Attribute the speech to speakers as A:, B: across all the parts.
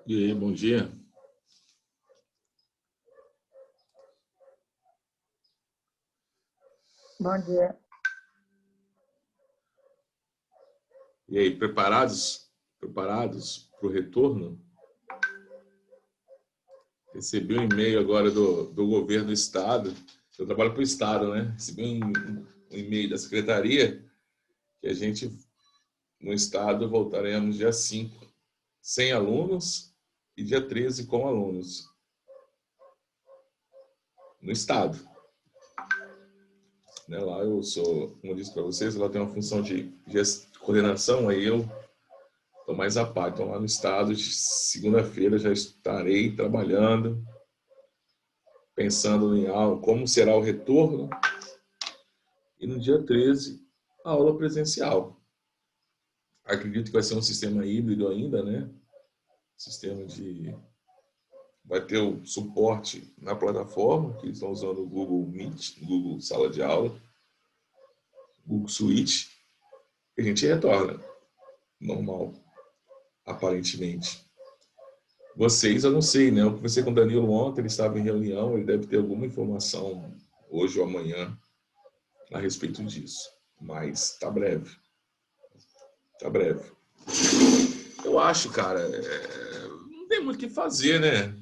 A: E aí, bom dia.
B: Bom dia.
A: E aí, preparados? Preparados para o retorno? Recebi um e-mail agora do governo do estado. Eu trabalho para o estado, né? Recebi um e-mail da secretaria que a gente, no estado, voltaremos dia 5, sem alunos, e dia 13 com alunos. No estado. Né, lá eu sou, como eu disse para vocês, lá tem uma função de coordenação, aí eu estou mais a par. Então, lá no estado, de segunda-feira já estarei trabalhando, pensando em como será o retorno, e no dia 13, a aula presencial. Acredito que vai ser um sistema híbrido ainda, né? Sistema de... Vai ter o suporte na plataforma, que eles estão usando o Google Meet, Google Sala de Aula, Google Suite, e a gente retorna normal, aparentemente. Vocês, eu não sei, né? Eu conversei com o Danilo ontem, ele estava em reunião, ele deve ter alguma informação hoje ou amanhã a respeito disso. Mas tá breve. Tá breve. Eu acho, cara, não tem muito o que fazer, né?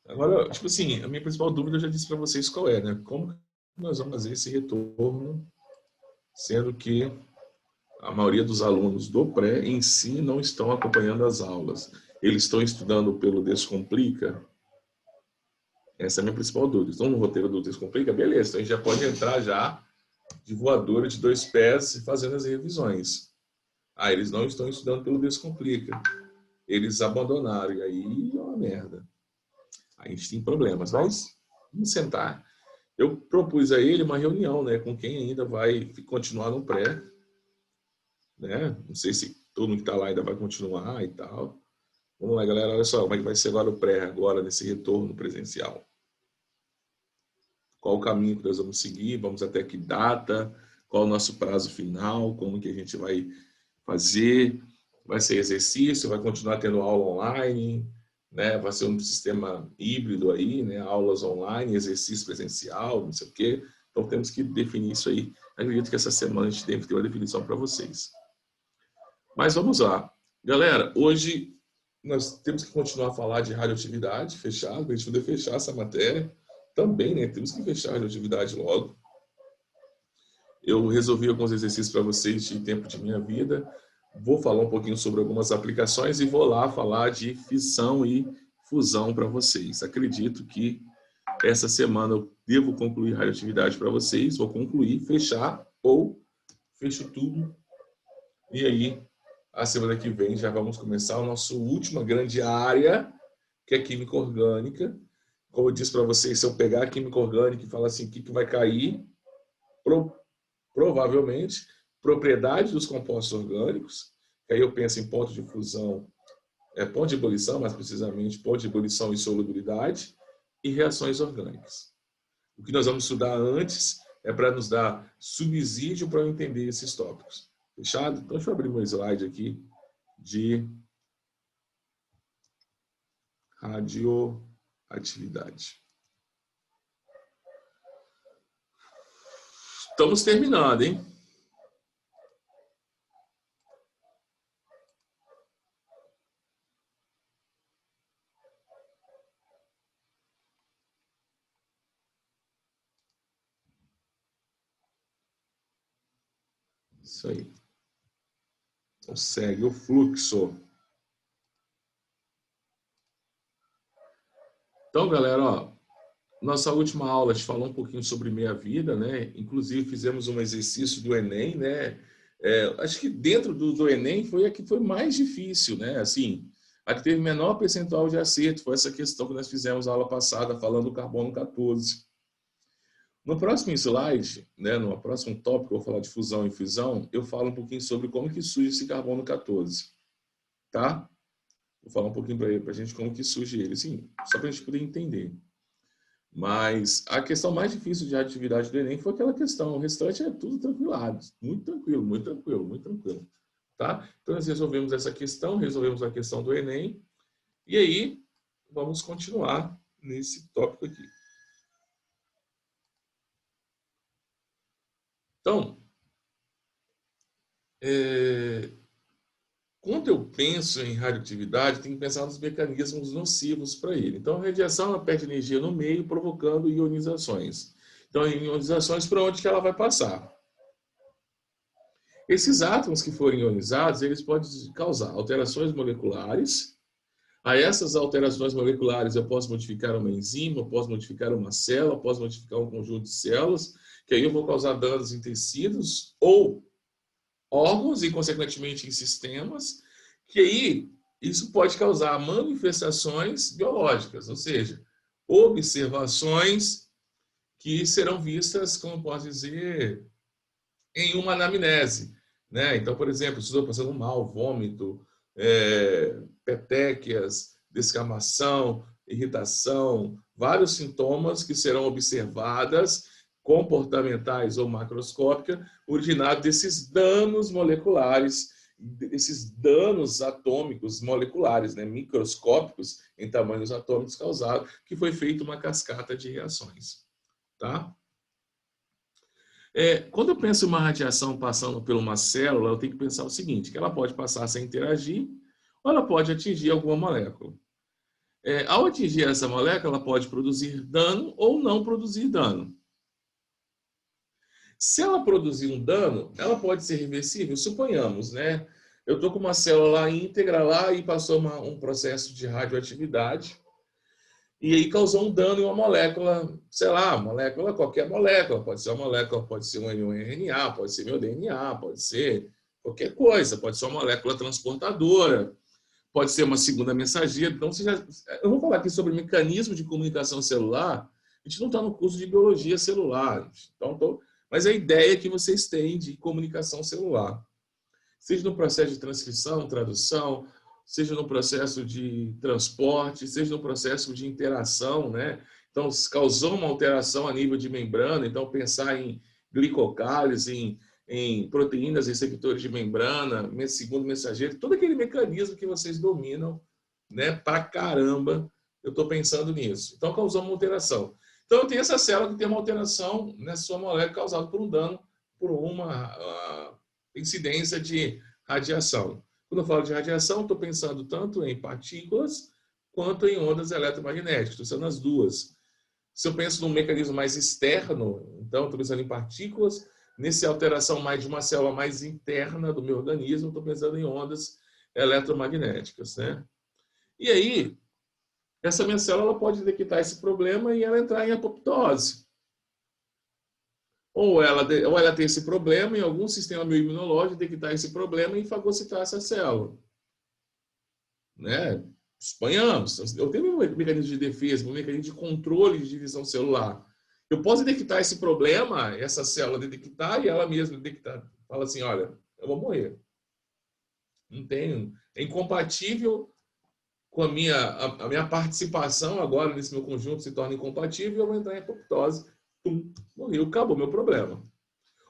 A: Agora, tipo assim, a minha principal dúvida eu já disse para vocês qual é, né? Como nós vamos fazer esse retorno, sendo que a maioria dos alunos do pré em si não estão acompanhando as aulas. Eles estão estudando pelo Descomplica? Essa é a minha principal dúvida. Estão no roteiro do Descomplica? Beleza, então a gente já pode entrar já de voadora de 2 pés fazendo as revisões. Ah, eles não estão estudando pelo Descomplica. Eles abandonaram, e aí é uma merda. A gente tem problemas, mas vamos sentar. Eu propus a ele uma reunião, né, com quem ainda vai continuar no pré, né? Não sei se todo mundo que está lá ainda vai continuar e tal. Vamos lá, galera, olha só, como é que vai ser agora o pré, agora nesse retorno presencial. Qual o caminho que nós vamos seguir, vamos até que data, qual o nosso prazo final, como que a gente vai fazer, vai ser exercício, vai continuar tendo aula online, né? Vai ser um sistema híbrido aí, né? Aulas online, exercício presencial, não sei o quê. Então temos que definir isso aí. Acredito que essa semana a gente deve ter uma definição para vocês. Mas vamos lá. Galera, hoje nós temos que continuar a falar de radioatividade, fechado, para a gente poder fechar essa matéria. Também, né? Temos que fechar a radioatividade logo. Eu resolvi alguns exercícios para vocês de tempo de minha vida. Vou falar um pouquinho sobre algumas aplicações e vou lá falar de fissão e fusão para vocês. Acredito que essa semana eu devo concluir radioatividade para vocês. Vou concluir, fechar ou fecho tudo. E aí, a semana que vem já vamos começar a nossa última grande área, que é química orgânica. Como eu disse para vocês, se eu pegar a química orgânica e falar assim, o que vai cair, provavelmente, propriedade dos compostos orgânicos, que aí eu penso em ponto de fusão, ponto de ebulição, mais precisamente, ponto de ebulição e solubilidade, e reações orgânicas. O que nós vamos estudar antes é para nos dar subsídio para eu entender esses tópicos. Fechado? Então, deixa eu abrir meu slide aqui de radioatividade. Estamos terminando, hein? Isso aí. Então, segue o fluxo. Então, galera, ó, nossa última aula a gente falou um pouquinho sobre meia-vida, né? Inclusive fizemos um exercício do Enem, né? Acho que dentro do Enem foi a que foi mais difícil, né? Assim, a que teve menor percentual de acerto foi essa questão que nós fizemos na aula passada, falando do carbono 14. No próximo slide, né, no próximo tópico, eu vou falar de fusão e fusão, eu falo um pouquinho sobre como que surge esse carbono 14, tá? Vou falar um pouquinho para a gente como que surge ele, assim, só para a gente poder entender. Mas a questão mais difícil de radioatividade do Enem foi aquela questão. O restante é tudo tranquilado. Muito tranquilo, muito tranquilo, muito tranquilo. Tá? Então, nós resolvemos essa questão, resolvemos a questão do Enem, e aí vamos continuar nesse tópico aqui. Então, quando eu penso em radioatividade, tenho que pensar nos mecanismos nocivos para ele. Então, a radiação ela perde energia no meio, provocando ionizações. Então, ionizações, para onde que ela vai passar? Esses átomos que forem ionizados, eles podem causar alterações moleculares. A essas alterações moleculares, eu posso modificar uma enzima, eu posso modificar uma célula, eu posso modificar um conjunto de células, que aí eu vou causar danos em tecidos ou órgãos e, consequentemente, em sistemas, que aí isso pode causar manifestações biológicas, ou seja, observações que serão vistas, como posso dizer, em uma anamnese. Né? Então, por exemplo, se estou passando mal, vômito, petequias, descamação, irritação, vários sintomas que serão observadas, comportamentais ou macroscópicas, originados desses danos moleculares, desses danos atômicos moleculares, né, microscópicos em tamanhos atômicos causados, que foi feita uma cascata de reações. Tá? Quando eu penso em uma radiação passando por uma célula, eu tenho que pensar o seguinte, que ela pode passar sem interagir, ou ela pode atingir alguma molécula. Ao atingir essa molécula, ela pode produzir dano ou não produzir dano. Se ela produzir um dano, ela pode ser reversível. Suponhamos, né? Eu estou com uma célula íntegra lá e passou um processo de radioatividade e aí causou um dano em uma molécula, sei lá, qualquer molécula. Pode ser uma molécula, pode ser um RNA, pode ser meu DNA, pode ser qualquer coisa. Pode ser uma molécula transportadora, pode ser uma segunda mensageira. Então, eu vou falar aqui sobre mecanismo de comunicação celular. A gente não está no curso de biologia celular. Então, mas a ideia é que vocês têm de comunicação celular. Seja no processo de transcrição, tradução, seja no processo de transporte, seja no processo de interação, né? Então, causou uma alteração a nível de membrana, então pensar em glicocálise, em proteínas receptores de membrana, segundo mensageiro, todo aquele mecanismo que vocês dominam, né? Pra caramba, eu estou pensando nisso. Então, causou uma alteração. Então, eu tenho essa célula que tem uma alteração nessa sua molécula causada por um dano, por uma incidência de radiação. Quando eu falo de radiação, estou pensando tanto em partículas quanto em ondas eletromagnéticas. Estou pensando nas duas. Se eu penso num mecanismo mais externo, então estou pensando em partículas. Nessa alteração mais de uma célula mais interna do meu organismo, estou pensando em ondas eletromagnéticas. Né? E aí, essa minha célula pode detectar esse problema e ela entrar em apoptose. Ou ela tem esse problema em algum sistema imunológico, detectar esse problema e fagocitar essa célula. Né? Suponhamos, eu tenho um mecanismo de defesa, um mecanismo de controle de divisão celular. Eu posso detectar esse problema, essa célula detectar e ela mesma detectar. Fala assim, olha, eu vou morrer. Não tenho. É incompatível com a minha participação agora nesse meu conjunto, se torna incompatível, eu vou entrar em apoptose. Morreu, acabou meu problema.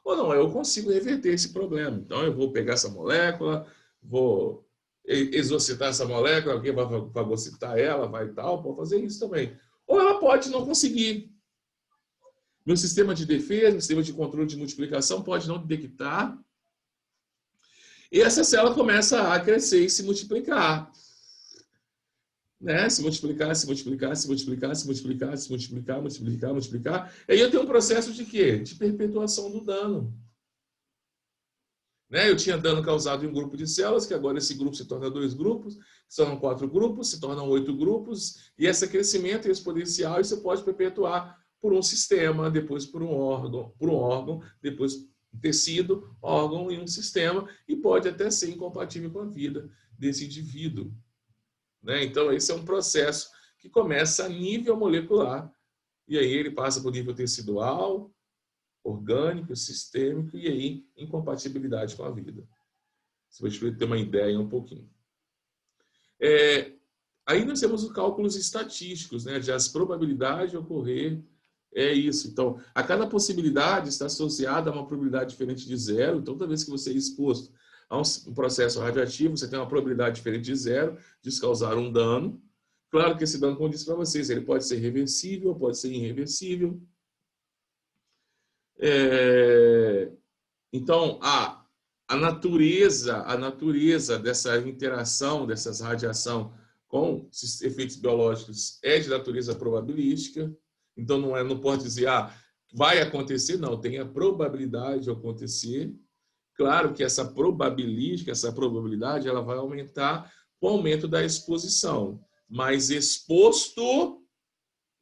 A: Ou não, eu consigo reverter esse problema. Então, eu vou pegar essa molécula, vou exorcitar essa molécula, alguém vai fagocitar ela, vai tal, pode fazer isso também. Ou ela pode não conseguir. Meu sistema de defesa, meu sistema de controle de multiplicação pode não detectar. E essa célula começa a crescer e se multiplicar. Né? Se multiplicar. E aí eu tenho um processo de quê? De perpetuação do dano. Né? Eu tinha dano causado em um grupo de células, que agora esse grupo se torna 2 grupos, se tornam 4 grupos, se tornam 8 grupos, e esse crescimento exponencial você pode perpetuar por um sistema, depois por um órgão, depois um tecido, órgão e um sistema, e pode até ser incompatível com a vida desse indivíduo. Né? Então, esse é um processo que começa a nível molecular, e aí ele passa por nível tecidual, orgânico, sistêmico, e aí incompatibilidade com a vida. Se você ter uma ideia um pouquinho. Aí nós temos os cálculos estatísticos, né, de as probabilidades de ocorrer isso. Então, a cada possibilidade está associada a uma probabilidade diferente de zero. Então, toda vez que você é exposto a um processo radioativo, você tem uma probabilidade diferente de zero de causar um dano. Claro que esse dano, como eu disse para vocês, ele pode ser reversível, pode ser irreversível. Então, a natureza dessa interação, dessas radiação com efeitos biológicos é de natureza probabilística. Então, não pode dizer, vai acontecer, não, tem a probabilidade de acontecer. Claro que essa probabilidade, ela vai aumentar com o aumento da exposição. Mais exposto,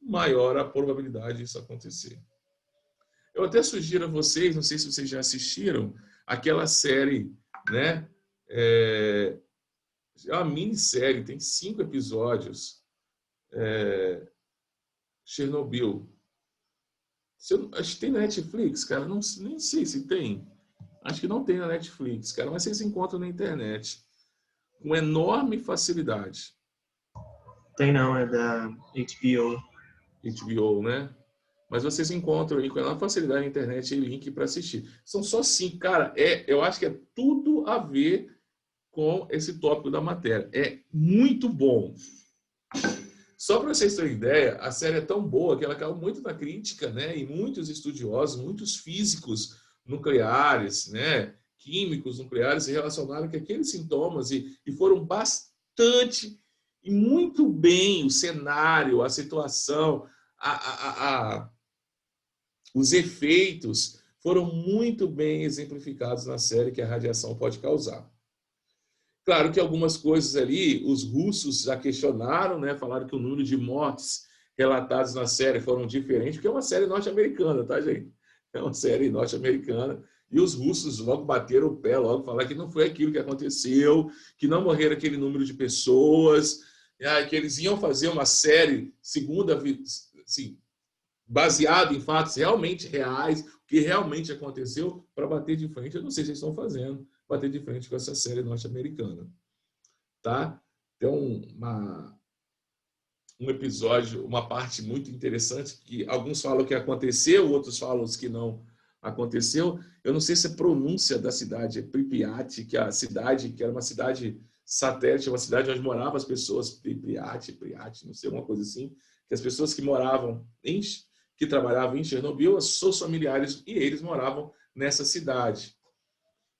A: maior a probabilidade disso acontecer. Eu até sugiro a vocês, não sei se vocês já assistiram, aquela série, né? É uma minissérie, tem 5 episódios. Chernobyl. Acho que tem na Netflix, cara. Nem sei se tem. Acho que não tem na Netflix, cara. Mas vocês encontram na internet. Com enorme facilidade.
B: Tem não, é da HBO.
A: HBO, né? Mas vocês encontram aí com enorme facilidade na internet link para assistir. São só 5. Cara, eu acho que é tudo a ver com esse tópico da matéria. É muito bom. Só para vocês terem ideia, a série é tão boa que ela caiu muito na crítica, né? E muitos estudiosos, muitos físicos nucleares, né? Químicos nucleares se relacionaram com aqueles sintomas e foram bastante e muito bem o cenário, a situação, os efeitos foram muito bem exemplificados na série que a radiação pode causar. Claro que algumas coisas ali, os russos já questionaram, né? Falaram que o número de mortes relatadas na série foram diferentes, porque é uma série norte-americana, tá, gente? É uma série norte-americana. E os russos logo bateram o pé, logo falaram que não foi aquilo que aconteceu, que não morreram aquele número de pessoas, que eles iam fazer uma série assim, baseado em fatos realmente reais, o que realmente aconteceu, para bater de frente. Eu não sei se eles estão fazendo, bater de frente com essa série norte-americana. Tá? Então, um episódio, uma parte muito interessante, que alguns falam que aconteceu, outros falam que não aconteceu. Eu não sei se a pronúncia da cidade é Pripyat, que é a cidade, que era uma cidade satélite, uma cidade onde moravam as pessoas, Pripyat, não sei, uma coisa assim, que as pessoas que moravam que trabalhavam em Chernobyl, seus familiares e eles moravam nessa cidade.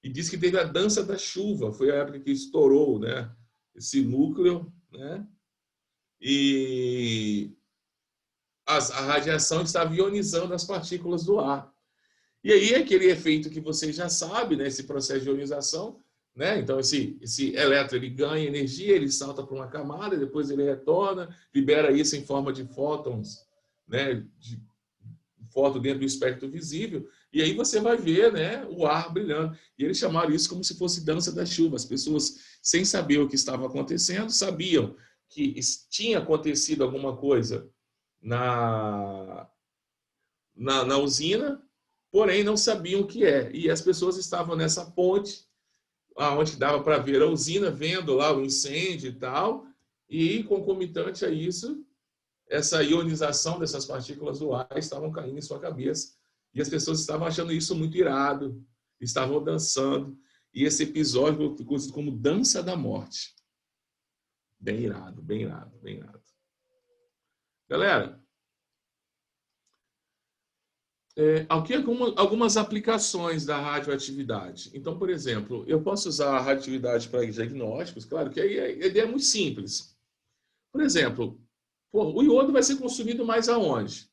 A: E diz que teve a dança da chuva, foi a época que estourou, né, esse núcleo, né, e a radiação estava ionizando as partículas do ar. E aí aquele efeito que vocês já sabem, né, esse processo de ionização, né, então esse elétron ele ganha energia, ele salta para uma camada, depois ele retorna, libera isso em forma de fótons, né, de fóton dentro do espectro visível, e aí você vai ver, né, o ar brilhando. E eles chamaram isso como se fosse dança da chuva. As pessoas, sem saber o que estava acontecendo, sabiam que tinha acontecido alguma coisa na usina, porém não sabiam o que é. E as pessoas estavam nessa ponte, onde dava para ver a usina, vendo lá o incêndio e tal, e concomitante a isso, essa ionização dessas partículas do ar estavam caindo em sua cabeça. E as pessoas estavam achando isso muito irado, estavam dançando. E esse episódio foi conhecido como Dança da Morte. Bem irado, bem irado, bem irado. Galera, aqui algumas aplicações da radioatividade. Então, por exemplo, eu posso usar a radioatividade para diagnósticos, claro que aí a ideia é muito simples. Por exemplo, o iodo vai ser consumido mais aonde?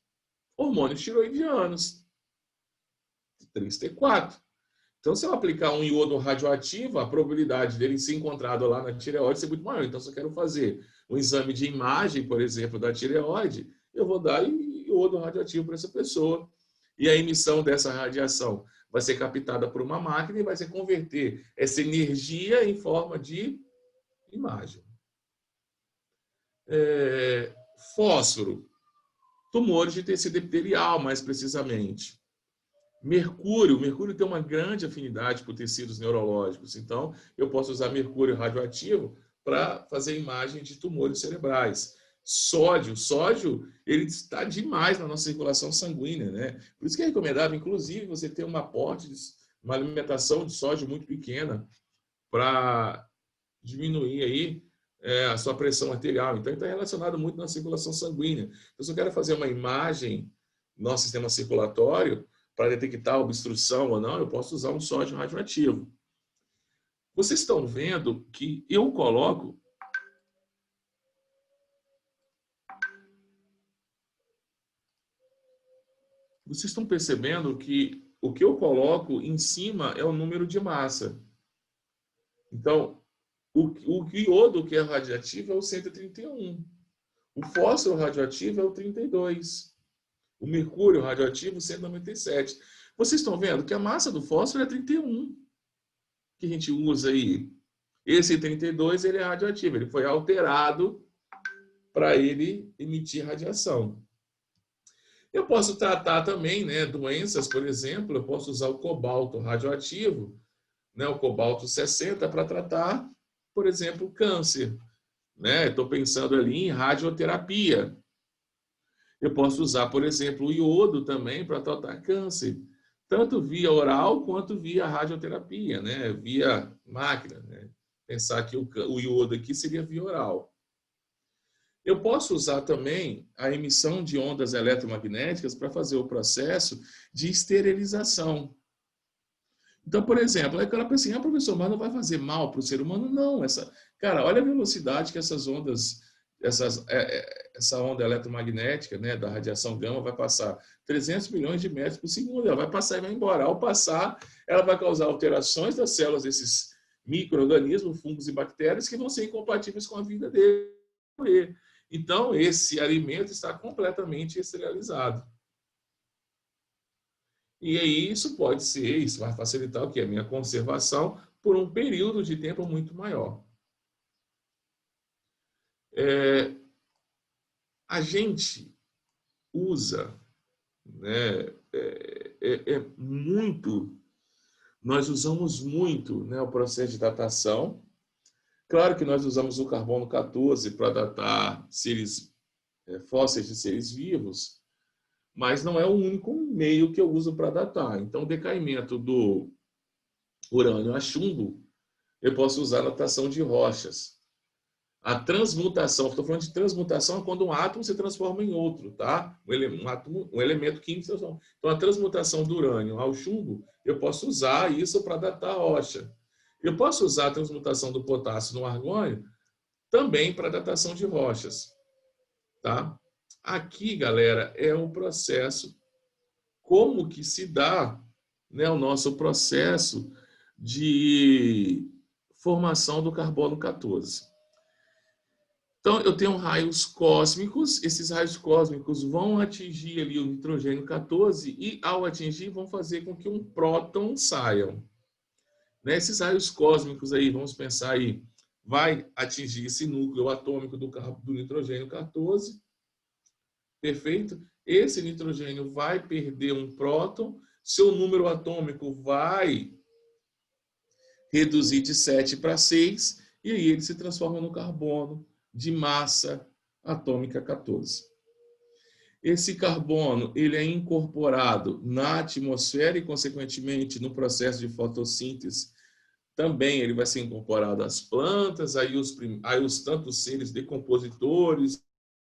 A: Hormônios tiroidianos, 3T4. Então, se eu aplicar um iodo radioativo, a probabilidade dele ser encontrado lá na tireoide é muito maior. Então, se eu quero fazer um exame de imagem, por exemplo, da tireoide, eu vou dar iodo radioativo para essa pessoa. E a emissão dessa radiação vai ser captada por uma máquina e vai ser converter essa energia em forma de imagem. Fósforo, tumores de tecido epitelial, mais precisamente. Mercúrio tem uma grande afinidade por tecidos neurológicos, então eu posso usar mercúrio radioativo para fazer imagem de tumores cerebrais. Sódio, ele está demais na nossa circulação sanguínea, né? Por isso que é recomendável, inclusive, você ter um aporte, uma alimentação de sódio muito pequena, para diminuir aí a sua pressão arterial. Então, está relacionado muito na circulação sanguínea. Então, se eu quero fazer uma imagem do nosso sistema circulatório para detectar obstrução ou não, eu posso usar um sódio radioativo. Vocês estão vendo que eu coloco... Vocês estão percebendo que o que eu coloco em cima é o número de massa. Então, o iodo que é radioativo é o 131. O fósforo radioativo é o 32. O mercúrio radioativo, 197. Vocês estão vendo que a massa do fósforo é 31, que a gente usa aí. Esse 32, ele é radioativo. Ele foi alterado para ele emitir radiação. Eu posso tratar também, né, doenças, por exemplo, eu posso usar o cobalto radioativo, né, o cobalto 60, para tratar, por exemplo, câncer. Né? Estou pensando ali em radioterapia. Eu posso usar, por exemplo, o iodo também para tratar câncer, tanto via oral quanto via radioterapia, né? Via máquina. Né? Pensar que o iodo aqui seria via oral. Eu posso usar também a emissão de ondas eletromagnéticas para fazer o processo de esterilização. Então, por exemplo, aquela pessoa assim, professor, mas não vai fazer mal para o ser humano? Não. Cara, olha a velocidade que essas ondas, essa onda eletromagnética, né, da radiação gama vai passar 300 milhões de metros por segundo. Ela vai passar e vai embora. Ao passar, ela vai causar alterações das células desses micro-organismos, fungos e bactérias que vão ser incompatíveis com a vida dele. Então, esse alimento está completamente esterilizado. E aí isso pode ser, isso vai facilitar o quê? A minha conservação por um período de tempo muito maior. A gente usa, né, nós usamos muito, né, o processo de datação. Claro que nós usamos o carbono 14 para datar fósseis de seres vivos, mas não é o único meio que eu uso para datar. Então, o decaimento do urânio a chumbo, eu posso usar a datação de rochas. A transmutação, estou falando de transmutação é quando um átomo se transforma em outro, tá? Um elemento químico se transforma. Então, a transmutação do urânio ao chumbo, eu posso usar isso para datar a rocha. Eu posso usar a transmutação do potássio no argônio também para datação de rochas, tá? Aqui, galera, é um processo, como que se dá, né, o nosso processo de formação do carbono 14. Então, eu tenho raios cósmicos, esses raios cósmicos vão atingir ali o nitrogênio 14 e, ao atingir, vão fazer com que um próton saia. Esses raios cósmicos aí, vamos pensar aí, vai atingir esse núcleo atômico do nitrogênio 14, perfeito? Esse nitrogênio vai perder um próton, seu número atômico vai reduzir de 7 para 6, e aí ele se transforma no carbono de massa atômica 14. Esse carbono ele é incorporado na atmosfera e, consequentemente, no processo de fotossíntese, também ele vai ser incorporado às plantas, aí os tantos seres decompositores,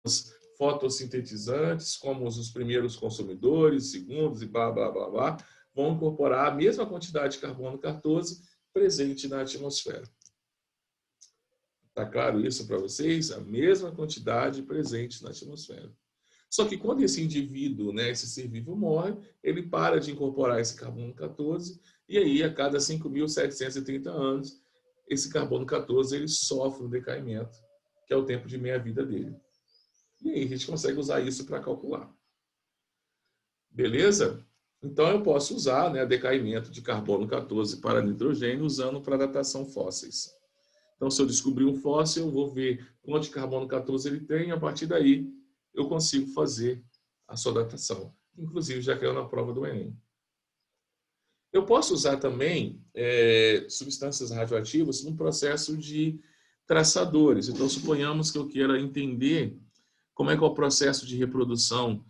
A: os fotossintetizantes, como os primeiros consumidores, segundos e blá, blá, blá, blá, vão incorporar a mesma quantidade de carbono 14 presente na atmosfera. Está claro isso para vocês? A mesma quantidade presente na atmosfera. Só que quando esse indivíduo, né, esse ser vivo morre, ele para de incorporar esse carbono 14 e aí a cada 5.730 anos, esse carbono 14 ele sofre um decaimento, que é o tempo de meia-vida dele. E aí a gente consegue usar isso para calcular. Beleza? Então eu posso usar, né, decaimento de carbono 14 para nitrogênio usando para datação fósseis. Então, se eu descobrir um fóssil, eu vou ver quanto de carbono 14 ele tem, e a partir daí eu consigo fazer a sua datação. Inclusive, já caiu na prova do Enem. Eu posso usar também substâncias radioativas no processo de traçadores. Então, suponhamos que eu queira entender como é que é o processo de reprodução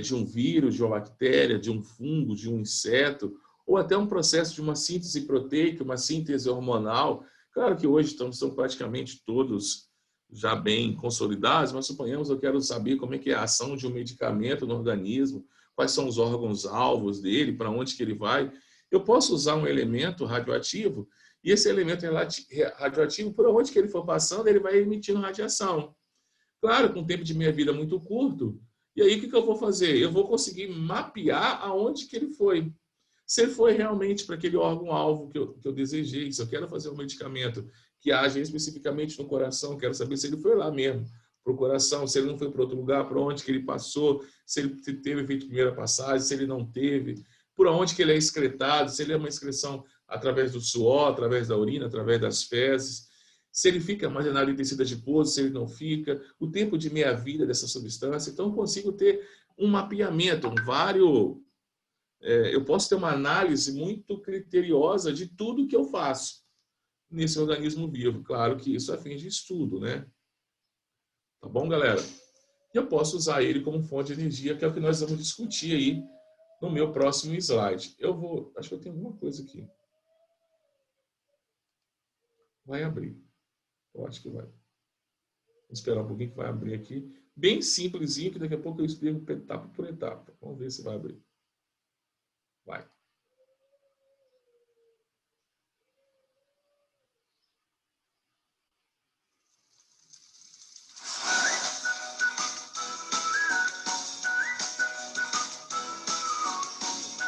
A: de um vírus, de uma bactéria, de um fungo, de um inseto, ou até um processo de uma síntese proteica, uma síntese hormonal. Claro que hoje são praticamente todos já bem consolidados, mas suponhamos eu quero saber como é que é a ação de um medicamento no organismo, quais são os órgãos-alvos dele, para onde que ele vai. Eu posso usar um elemento radioativo e esse elemento radioativo, por onde que ele for passando, ele vai emitindo radiação. Claro, com um tempo de meia-vida muito curto. E aí, o que eu vou fazer? Eu vou conseguir mapear aonde que ele foi. Se ele foi realmente para aquele órgão-alvo que eu desejei, se eu quero fazer um medicamento que age especificamente no coração, quero saber se ele foi lá mesmo, para o coração, se ele não foi para outro lugar, para onde que ele passou, se ele teve feito primeira passagem, se ele não teve, por onde que ele é excretado, se ele é uma excreção através do suor, através da urina, através das fezes, se ele fica armazenado em tecido adiposo, se ele não fica, o tempo de meia-vida dessa substância. Então, eu consigo ter um mapeamento, eu posso ter uma análise muito criteriosa de tudo que eu faço nesse organismo vivo. Claro que isso é fim de estudo, né? Tá bom, galera? E eu posso usar ele como fonte de energia, que é o que nós vamos discutir aí no meu próximo slide. Acho que eu tenho alguma coisa aqui. Vai abrir. Eu acho que vai. Vou esperar um pouquinho que vai abrir aqui. Bem simplesinho, que daqui a pouco eu explico etapa por etapa. Vamos ver se vai abrir. Vai.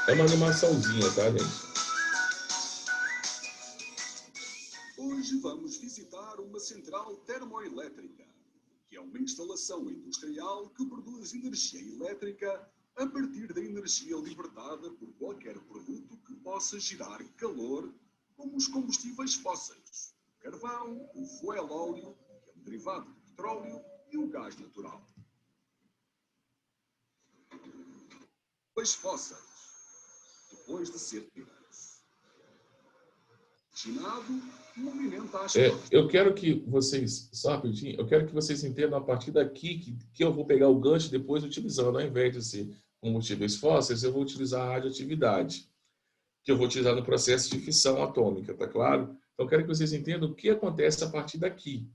A: É uma animaçãozinha, tá, gente?
C: Hoje vamos visitar uma central termoelétrica, que é uma instalação industrial que produz energia elétrica a partir da energia libertada por qualquer produto que possa gerar calor, como os combustíveis fósseis, o carvão, o fuel óleo, que é um derivado do petróleo, e o gás natural. Os fósseis, depois de ser tirados, movimenta as
A: eu quero que vocês, só rapidinho, eu quero que vocês entendam a partir daqui que eu vou pegar o gancho depois utilizando, ao invés de ser combustíveis fósseis, eu vou utilizar a radioatividade, que eu vou utilizar no processo de fissão atômica, tá claro? Então, eu quero que vocês entendam o que acontece a partir daqui,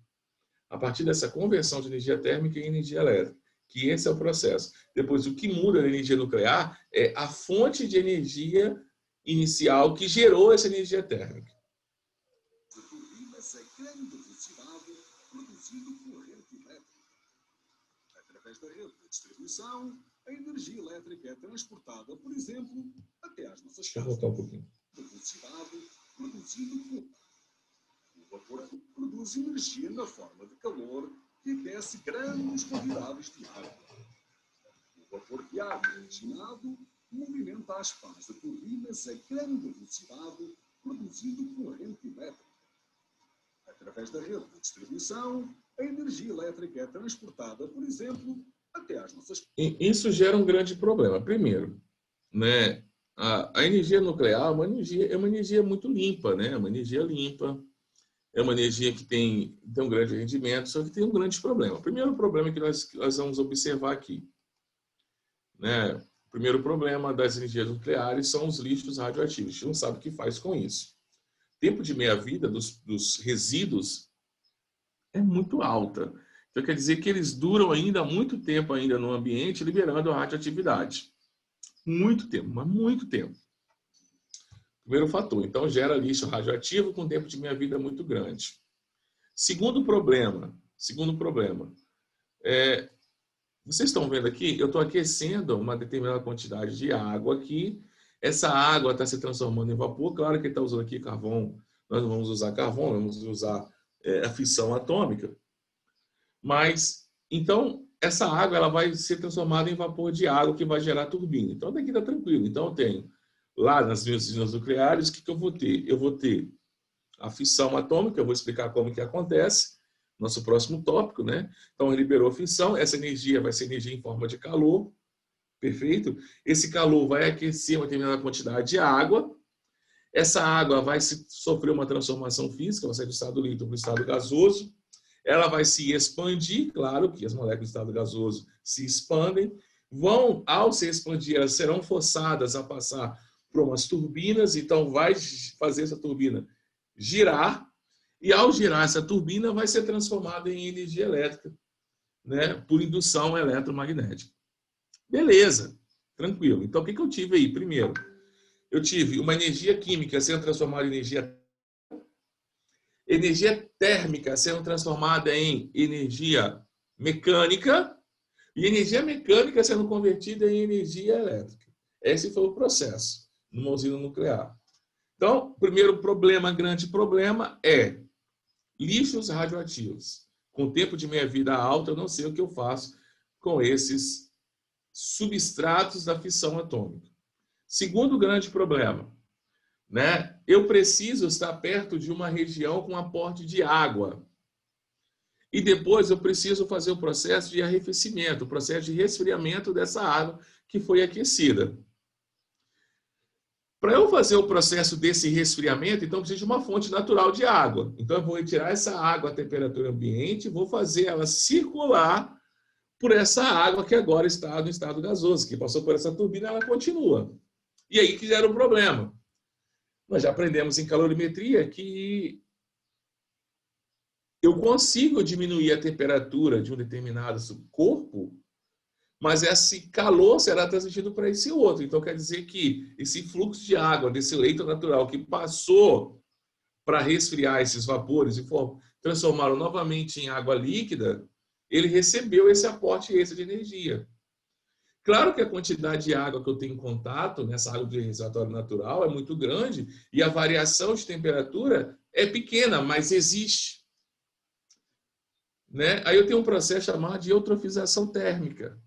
A: a partir dessa conversão de energia térmica em energia elétrica, que esse é o processo. Depois, o que muda na energia nuclear é a fonte de energia inicial que gerou essa energia térmica.
C: Através da rede de distribuição, a energia elétrica é transportada, por exemplo, até às nossas casas.
A: Deixa eu voltar um pouquinho.
C: O vapor produz energia na forma de calor que aquece grandes quantidades de água. O vapor de ar originado movimenta as pás de turbinas a grande velocidade, produzindo corrente elétrica. Através da rede de distribuição, a energia elétrica é transportada, por exemplo, até às nossas...
A: Isso gera um grande problema. Primeiro, né, a energia nuclear é uma energia muito limpa, né? É uma energia limpa, é uma energia que tem um grande rendimento, só que tem um grande problema. O primeiro problema que nós vamos observar aqui, né? O primeiro problema das energias nucleares são os lixos radioativos. A gente não sabe o que faz com isso. O tempo de meia-vida dos resíduos é muito alta. Então, quer dizer que eles duram ainda muito tempo ainda no ambiente, liberando a radioatividade. Muito tempo, mas muito tempo. Primeiro fator. Então, gera lixo radioativo com tempo de meia-vida muito grande. Segundo problema. Vocês estão vendo aqui, eu estou aquecendo uma determinada quantidade de água aqui. Essa água está se transformando em vapor. Claro que ele está usando aqui carvão. Nós não vamos usar carvão, vamos usar a fissão atômica. Mas, então, essa água ela vai ser transformada em vapor de água que vai gerar turbina. Então, daqui está tranquilo. Então, eu tenho lá nas minhas usinas nucleares, o que eu vou ter? Eu vou ter a fissão atômica, eu vou explicar como que acontece, nosso próximo tópico, né? Então, liberou a fissão, essa energia vai ser energia em forma de calor, perfeito? Esse calor vai aquecer uma determinada quantidade de água, essa água vai sofrer uma transformação física, vai sair do estado líquido para o estado gasoso, ela vai se expandir, claro que as moléculas do estado gasoso se expandem, ao se expandir, elas serão forçadas a passar para umas turbinas, então vai fazer essa turbina girar, e ao girar essa turbina vai ser transformada em energia elétrica, né, por indução eletromagnética. Beleza, tranquilo. Então, o que eu tive aí? Primeiro, eu tive uma energia química sendo transformada em energia térmica sendo transformada em energia mecânica, e energia mecânica sendo convertida em energia elétrica. Esse foi o processo numa usina nuclear. Então, primeiro problema, grande problema é lixos radioativos. Com tempo de meia-vida alta, eu não sei o que eu faço com esses substratos da fissão atômica. Segundo grande problema, né? Eu preciso estar perto de uma região com aporte de água. E depois eu preciso fazer o processo de arrefecimento, o processo de resfriamento dessa água que foi aquecida. Para eu fazer o processo desse resfriamento, então, eu preciso de uma fonte natural de água. Então, eu vou retirar essa água à temperatura ambiente e vou fazer ela circular por essa água que agora está no estado gasoso, que passou por essa turbina, ela continua. E aí que gera um problema. Nós já aprendemos em calorimetria que eu consigo diminuir a temperatura de um determinado corpo, mas esse calor será transmitido para esse outro. Então, quer dizer que esse fluxo de água desse leito natural que passou para resfriar esses vapores e transformá-lo novamente em água líquida, ele recebeu esse aporte extra de energia. Claro que a quantidade de água que eu tenho em contato nessa água de reservatório natural é muito grande e a variação de temperatura é pequena, mas existe. Né? Aí eu tenho um processo chamado de eutrofização térmica.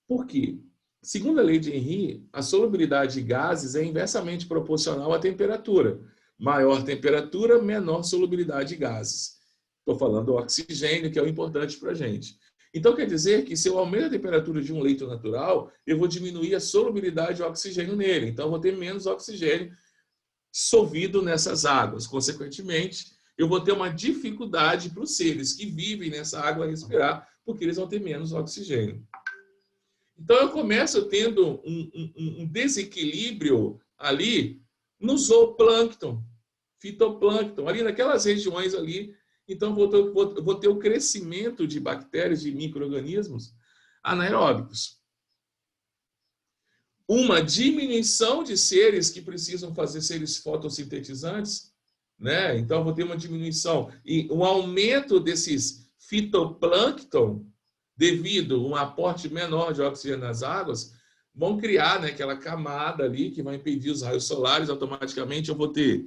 A: Por quê? Segundo a lei de Henry, a solubilidade de gases é inversamente proporcional à temperatura. Maior temperatura, menor solubilidade de gases. Estou falando do oxigênio, que é o importante para a gente. Então, quer dizer que se eu aumento a temperatura de um leito natural, eu vou diminuir a solubilidade de oxigênio nele. Então, eu vou ter menos oxigênio dissolvido nessas águas. Consequentemente, eu vou ter uma dificuldade para os seres que vivem nessa água respirar, porque eles vão ter menos oxigênio. Então, eu começo tendo um desequilíbrio ali no zooplâncton, fitoplâncton, ali naquelas regiões ali. Então, vou ter o crescimento de bactérias, de micro-organismos anaeróbicos. Uma diminuição de seres que precisam fazer seres fotossintetizantes, né? Então, vou ter uma diminuição e um aumento desses fitoplâncton devido a um aporte menor de oxigênio nas águas, vão criar, né, aquela camada ali que vai impedir os raios solares. Automaticamente eu vou ter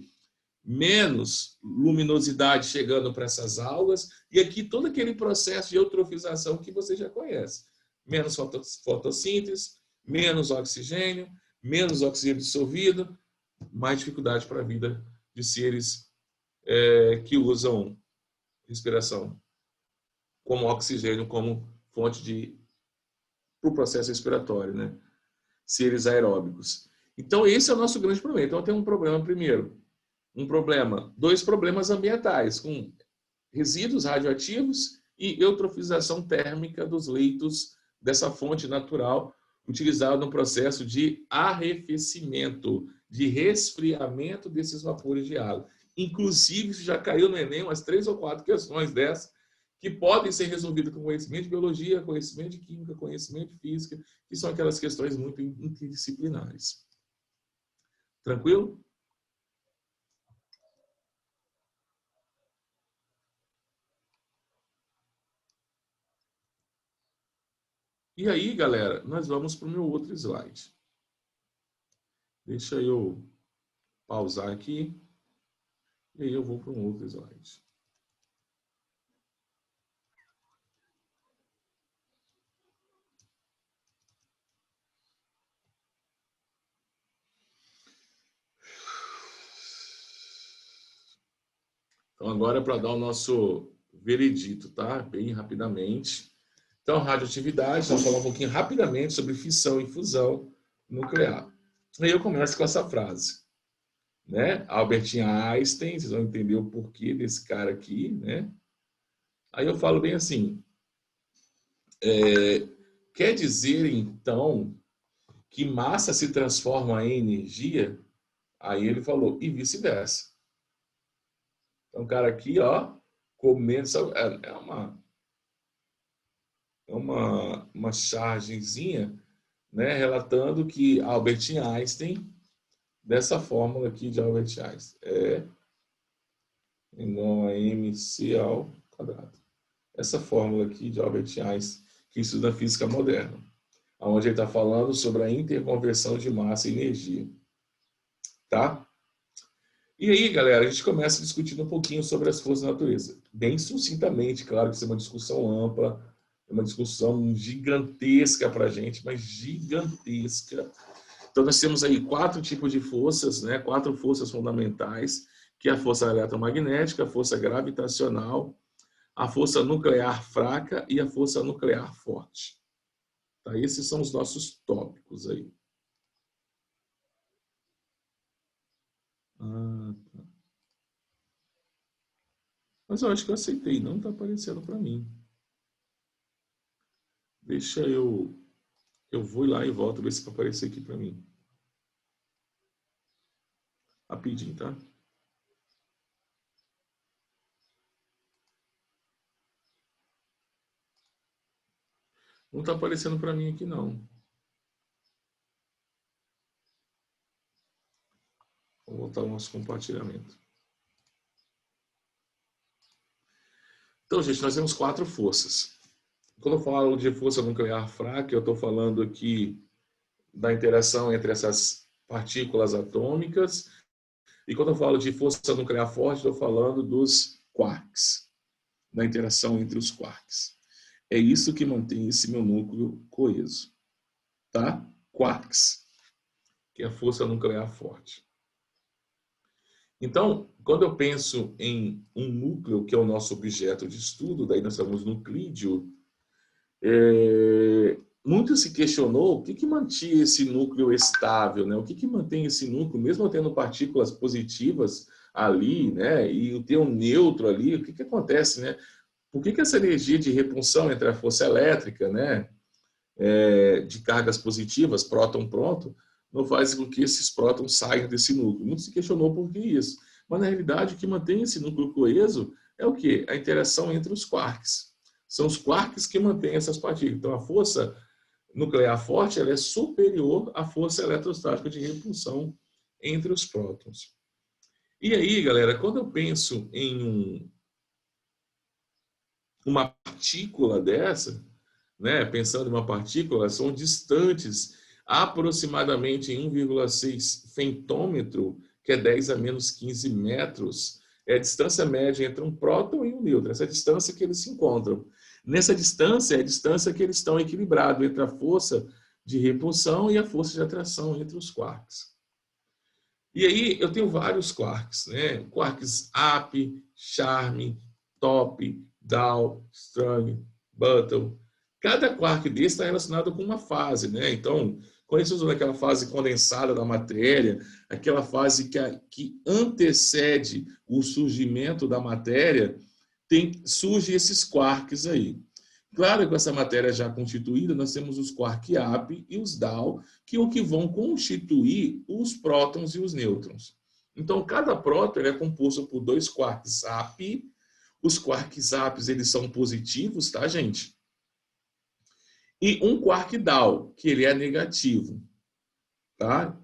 A: menos luminosidade chegando para essas algas, e aqui todo aquele processo de eutrofização que você já conhece. Menos fotossíntese, menos oxigênio dissolvido, mais dificuldade para a vida de seres que usam respiração como oxigênio, como fonte para o processo respiratório, né? Seres aeróbicos. Então, esse é o nosso grande problema. Então, tem um problema primeiro. Dois problemas ambientais, com resíduos radioativos e eutrofização térmica dos leitos dessa fonte natural, utilizada no processo de arrefecimento, de resfriamento desses vapores de água. Inclusive, já caiu no Enem umas 3 ou 4 questões dessas, que podem ser resolvidas com conhecimento de biologia, conhecimento de química, conhecimento de física, que são aquelas questões muito interdisciplinares. Tranquilo? E aí, galera, nós vamos para o meu outro slide. Deixa eu pausar aqui. E aí eu vou para um outro slide. Então, agora é para dar o nosso veredito, tá? Bem rapidamente. Então, radioatividade, vamos falar um pouquinho rapidamente sobre fissão e fusão nuclear. Aí eu começo com essa frase, né? Albert Einstein, vocês vão entender o porquê desse cara aqui, né? Aí eu falo bem assim, quer dizer, então, que massa se transforma em energia, aí ele falou, e vice-versa. Então, o cara aqui, ó, começa, uma chargezinha, né, relatando que Albert Einstein, dessa fórmula aqui de Albert Einstein, igual a mc ao quadrado. Essa fórmula aqui de Albert Einstein, que estuda a física moderna, onde ele está falando sobre a interconversão de massa e energia. Tá? E aí, galera, a gente começa discutindo um pouquinho sobre as forças da natureza. Bem sucintamente, claro que isso é uma discussão ampla, é uma discussão gigantesca para a gente, mas gigantesca. Então, nós temos aí 4 tipos de forças, né? 4 forças fundamentais, que é a força eletromagnética, a força gravitacional, a força nuclear fraca e a força nuclear forte. Tá? Esses são os nossos tópicos aí. Tá. Mas eu acho que eu aceitei, não está aparecendo para mim. Deixa eu vou lá e volto ver se vai aparecer aqui para mim. Rapidinho, tá? Não está aparecendo para mim aqui, não. Vou voltar ao nosso compartilhamento. Então, gente, nós temos 4 forças. Quando eu falo de força nuclear fraca, eu estou falando aqui da interação entre essas partículas atômicas. E quando eu falo de força nuclear forte, estou falando dos quarks, da interação entre os quarks. É isso que mantém esse meu núcleo coeso. Tá? Quarks, que é a força nuclear forte. Então, quando eu penso em um núcleo, que é o nosso objeto de estudo, daí nós chamamos nuclídeo, muito se questionou o que mantinha esse núcleo estável, né? O que mantém esse núcleo, mesmo tendo partículas positivas ali, né? E ter um neutro ali, o que acontece, né? Por que essa energia de repulsão entre a força elétrica, né? De cargas positivas, próton-próton, não faz com que esses prótons saiam desse núcleo? Muito se questionou por que isso. Mas, na realidade, o que mantém esse núcleo coeso é o quê? A interação entre os quarks. São os quarks que mantêm essas partículas. Então, a força nuclear forte ela é superior à força eletrostática de repulsão entre os prótons. E aí, galera, quando eu penso em uma partícula dessa, né, pensando em uma partícula, são distantes aproximadamente em 1,6 femtômetro, que é 10 a menos 15 metros, é a distância média entre um próton e um nêutron, essa distância que eles se encontram. Nessa distância é a distância que eles estão equilibrados entre a força de repulsão e a força de atração entre os quarks. E aí eu tenho vários quarks, né? Quarks up, charm, top, down, strong, bottom. Cada quark desse está relacionado com uma fase, né? Então, quando a gente usa aquela fase condensada da matéria, aquela fase que antecede o surgimento da matéria, surgem esses quarks aí. Claro que com essa matéria já constituída, nós temos os quark up e os down, que vão constituir os prótons e os nêutrons. Então, cada próton é composto por 2 quarks up. Os quarks up, eles são positivos, tá, gente? E um quark down, que ele é negativo, tá?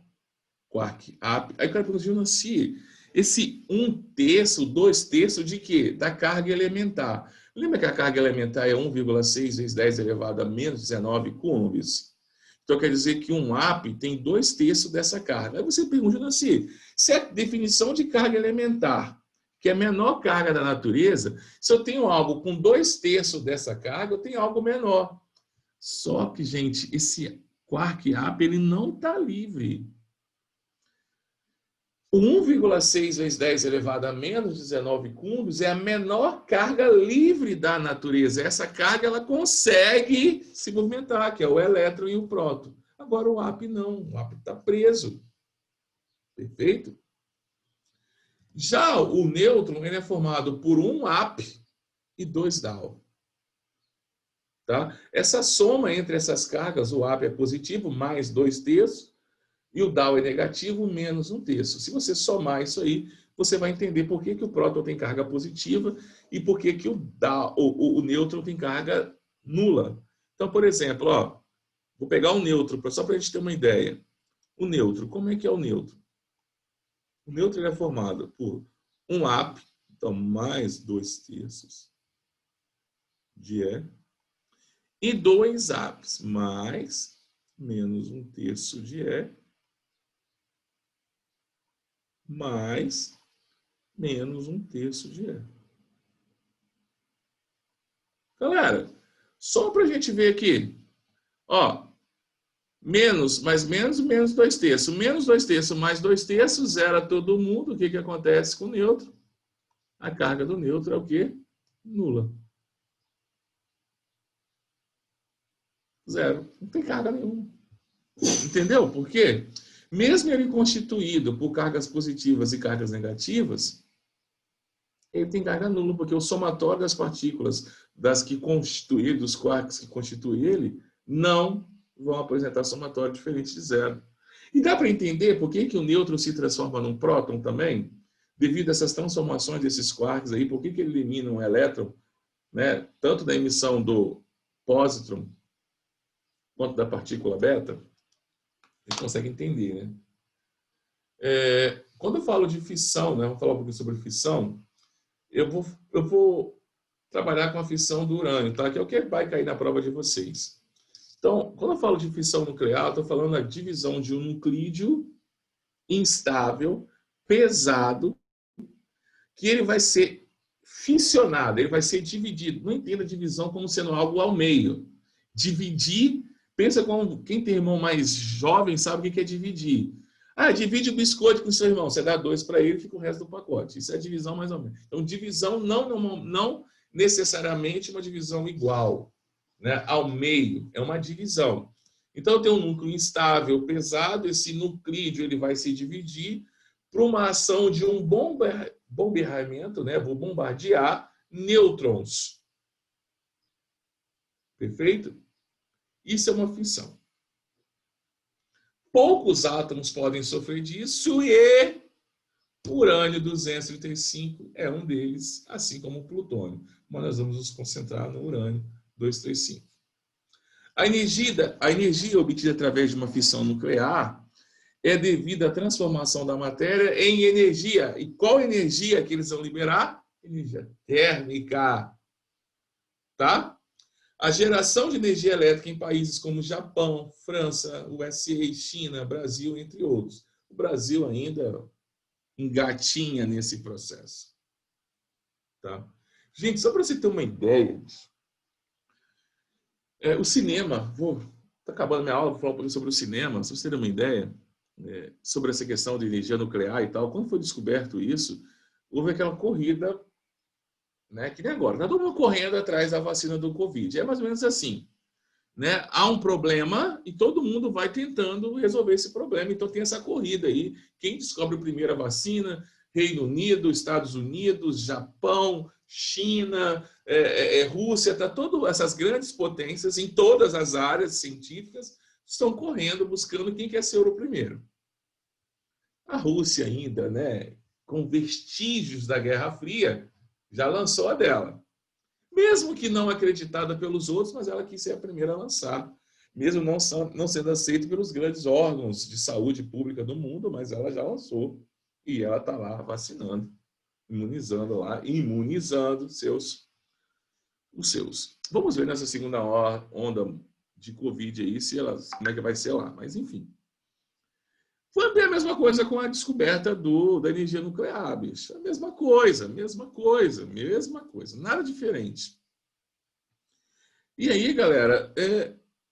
A: Quark up. Aí o cara pergunta, se esse 1/3, 2/3 de quê? Da carga elementar. Lembra que a carga elementar é 1,6 vezes 10 elevado a menos 19 coulombs? Então, quer dizer que um up tem 2/3 dessa carga. Aí você pergunta, se é a definição de carga elementar, que é a menor carga da natureza, se eu tenho algo com 2/3 dessa carga, eu tenho algo menor. Só que, gente, esse quark up, ele não está livre. O 1,6 vezes 10 elevado a menos 19 coulombs é a menor carga livre da natureza. Essa carga ela consegue se movimentar, que é o elétron e o próton. Agora o up não, o up está preso. Perfeito? Já o nêutron ele é formado por um up e 2 down. Tá? Essa soma entre essas cargas, o AP é positivo, mais 2/3, e o Dow é negativo, menos 1/3. Se você somar isso aí, você vai entender por que o próton tem carga positiva e por que o nêutron tem carga nula. Então, por exemplo, ó, vou pegar o nêutron, só para a gente ter uma ideia. O nêutron, como é que é o nêutron? O nêutron é formado por um AP, então mais 2/3 de E, e 2 APs, mais menos 1/3 de E, mais menos 1/3 de E. Galera, só para a gente ver aqui, ó, menos mais menos, menos 2/3. Menos 2/3 mais 2/3 zera todo mundo. O que acontece com o nêutron? A carga do nêutron é o quê? Nula. Zero. Não tem carga nenhuma. Entendeu? Por quê? Mesmo ele constituído por cargas positivas e cargas negativas, ele tem carga nula, porque o somatório das partículas dos quarks que constituem ele, não vão apresentar somatório diferente de zero. E dá para entender por que o nêutron se transforma num próton também? Devido a essas transformações desses quarks aí, por que ele elimina um elétron, né, tanto da emissão do pósitron quanto da partícula beta? A gente consegue entender, né? Quando eu falo de fissão, né, vamos falar um pouquinho sobre fissão, eu vou trabalhar com a fissão do urânio, tá? Que é o que vai cair na prova de vocês. Então, quando eu falo de fissão nuclear, eu estou falando da divisão de um nuclídeo instável, pesado, que ele vai ser fissionado, ele vai ser dividido. Não entenda divisão como sendo algo ao meio. Dividir, pensa como quem tem irmão mais jovem sabe o que é dividir. Ah, divide o biscoito com seu irmão, você dá 2 para ele e fica o resto do pacote. Isso é divisão mais ou menos. Então, divisão não necessariamente uma divisão igual, né? Ao meio, é uma divisão. Então, tem um núcleo instável, pesado, esse nuclídeo ele vai se dividir para uma ação de um bombardeamento, né? Vou bombardear nêutrons. Perfeito? Isso é uma fissão. Poucos átomos podem sofrer disso e o urânio-235 é um deles, assim como o plutônio. Mas nós vamos nos concentrar no urânio-235. A energia obtida através de uma fissão nuclear é devida à transformação da matéria em energia. E qual energia que eles vão liberar? Energia térmica. Tá? A geração de energia elétrica em países como Japão, França, USA, China, Brasil, entre outros. O Brasil ainda engatinha nesse processo. Tá? Gente, só para você ter uma ideia, o cinema, está acabando minha aula, vou falar um pouquinho sobre o cinema, só para você ter uma ideia, sobre essa questão de energia nuclear e tal. Quando foi descoberto isso, houve aquela corrida, né, que nem agora, está todo mundo correndo atrás da vacina do Covid. É mais ou menos assim. Né? Há um problema e todo mundo vai tentando resolver esse problema. Então tem essa corrida aí. Quem descobre primeiro a vacina? Reino Unido, Estados Unidos, Japão, China, Rússia, tá todas essas grandes potências em todas as áreas científicas estão correndo, buscando quem quer ser o primeiro. A Rússia ainda, né, com vestígios da Guerra Fria, já lançou a dela. Mesmo que não acreditada pelos outros, mas ela quis ser a primeira a lançar. Mesmo não sendo aceita pelos grandes órgãos de saúde pública do mundo, mas ela já lançou. E ela está lá vacinando, imunizando os seus. Vamos ver nessa segunda onda de Covid aí, como é que vai ser lá. Mas, enfim. Foi a mesma coisa com a descoberta da energia nuclear, bicho. A mesma coisa. Nada diferente. E aí, galera,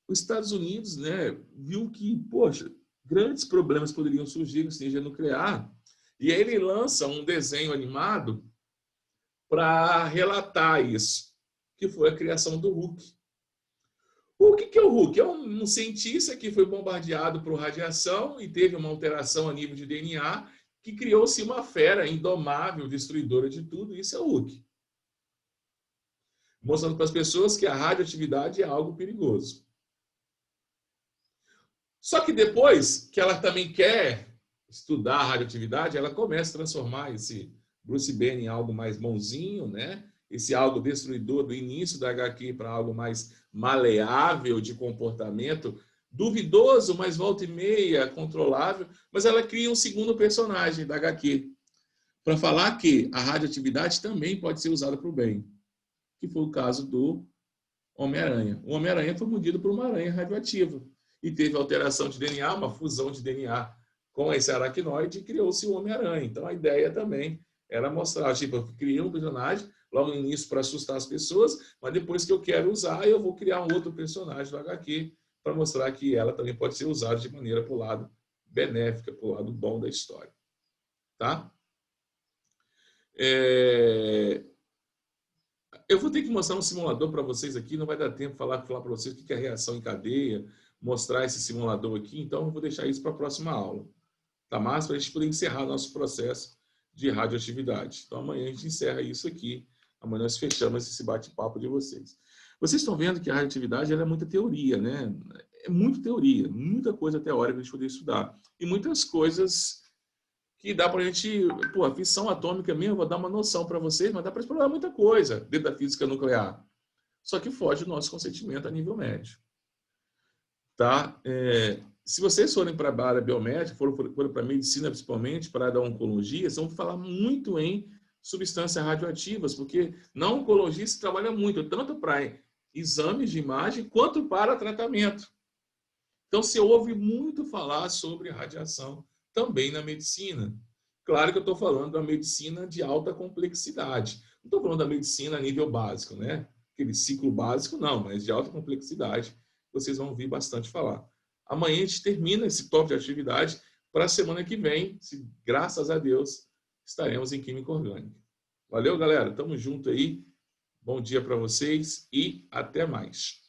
A: os Estados Unidos, né, viu que, poxa, grandes problemas poderiam surgir com a energia nuclear. E aí ele lança um desenho animado para relatar isso, que foi a criação do Hulk. O que é o Hulk? É um cientista que foi bombardeado por radiação e teve uma alteração a nível de DNA que criou-se uma fera indomável, destruidora de tudo. Isso é o Hulk. mostrando para as pessoas que a radioatividade é algo perigoso. Só que depois que ela também quer estudar a radioatividade, ela começa a transformar esse Bruce Banner em algo mais bonzinho, né? Esse algo destruidor do início da HQ para algo mais maleável de comportamento, duvidoso, mas volta e meia, controlável, mas ela cria um segundo personagem da HQ para falar que a radioatividade também pode ser usada para o bem, que foi o caso do Homem-Aranha. O Homem-Aranha foi mordido por uma aranha radioativa e teve alteração de DNA, uma fusão de DNA com esse aracnoide e criou-se o Homem-Aranha. Então a ideia também era mostrar, tipo, eu criei um personagem logo no início para assustar as pessoas, mas depois que eu quero usar, eu vou criar um outro personagem do HQ para mostrar que ela também pode ser usada de maneira para o lado benéfica, para o lado bom da história. Tá? Eu vou ter que mostrar um simulador para vocês aqui, não vai dar tempo de falar para vocês o que é reação em cadeia, mostrar esse simulador aqui, então eu vou deixar isso para a próxima aula. Tá massa? Para a gente poder encerrar nosso processo de radioatividade. Então amanhã a gente encerra isso aqui, amanhã nós fechamos esse bate-papo de vocês. Vocês estão vendo que a radioatividade ela é muita teoria, né? É muita teoria, muita coisa teórica para a gente poder estudar. E muitas coisas que dá para a gente... Pô, a fissão atômica mesmo, vou dar uma noção para vocês, mas dá para explorar muita coisa dentro da física nuclear. Só que foge do nosso consentimento a nível médio. Tá? Se vocês forem para a área biomédica, forem para a medicina principalmente, para a área da oncologia, vocês vão falar muito em substâncias radioativas, porque na oncologia se trabalha muito, tanto para exames de imagem, quanto para tratamento. Então, se ouve muito falar sobre radiação também na medicina. Claro que eu estou falando da medicina de alta complexidade. Não estou falando da medicina a nível básico, né? Aquele ciclo básico, não, mas de alta complexidade, vocês vão ouvir bastante falar. Amanhã a gente termina esse top de atividade para a semana que vem, se graças a Deus, estaremos em Química Orgânica. Valeu, galera. Tamo junto aí. Bom dia para vocês e até mais.